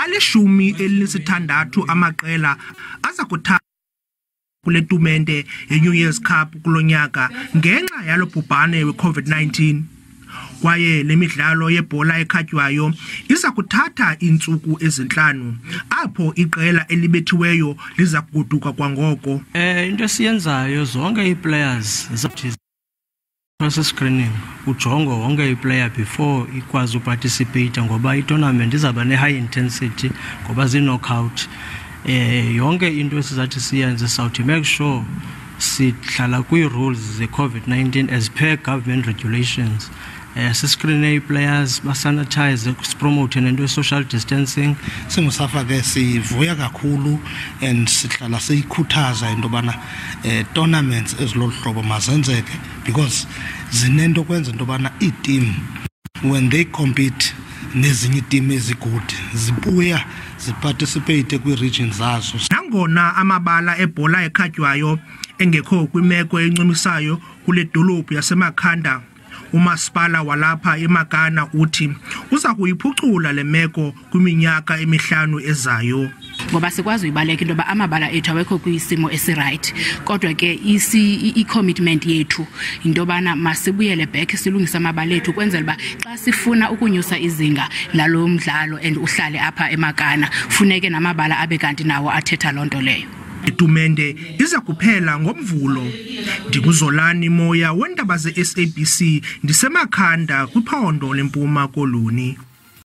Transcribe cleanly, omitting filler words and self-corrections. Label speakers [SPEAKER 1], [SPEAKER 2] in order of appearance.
[SPEAKER 1] alishumi elinesithandathu amaqela aza kuthatha kule tumente ye-New Year's Cup kulonyaka ngenxa yalo bhubhane we-COVID-19. Kwaye le midlalo yebhola ekhatywayo iza kuthatha iintsuku ezintlanu apho iqela elibethiweyo liza kugoduka kwangoko.
[SPEAKER 2] Into esiyenzayo zonke ii-players screening ujongo wonke i-player before ikwazi uparticipate ngoba i-tournament izaba ne-high intensity ngoba zi-knockout. Yonke into esizathi siyenze sawuthi make sure sihlala kwii-rules ze-COVID-19 as per government regulations. Siscreen players basanitize sipromote nento social distancing.
[SPEAKER 3] Singusafa ke sivuya kakhulu and sihlala siyikhuthaza into bana tournaments eziloluhlobo mazenzeke because zinento kwenza into bana i-team when they compete nezinye team ezigudi zibuya ziparticipate kwi-regions zazo.
[SPEAKER 1] Nangona amabala ebhola ekhatywayo engekho kwimeko encumisayo kule dolophu yaseMakhanda, umasipala walapha eMagana uthi uza kuyiphucula le meko kwiminyaka emihlanu ezayo.
[SPEAKER 4] Ngoba sikwazi uyibaleka into ba amabala ethu awekho kwisimo esiright, kodwa ke i-commitment yethu into bana masibuyele back silungisa amabala ethu kwenzela ba xa sifuna ukunyusa izinga lalo mdlalo and uhlale apha eMagana funeke namabala abe kanti nawo athetha lonto leyo.
[SPEAKER 1] Itumente iza kuphela ngomvulo. Ndinguzolani Moya wendaba ze-SABC ndisemakhanda kwiphondo leMpuma Koloni.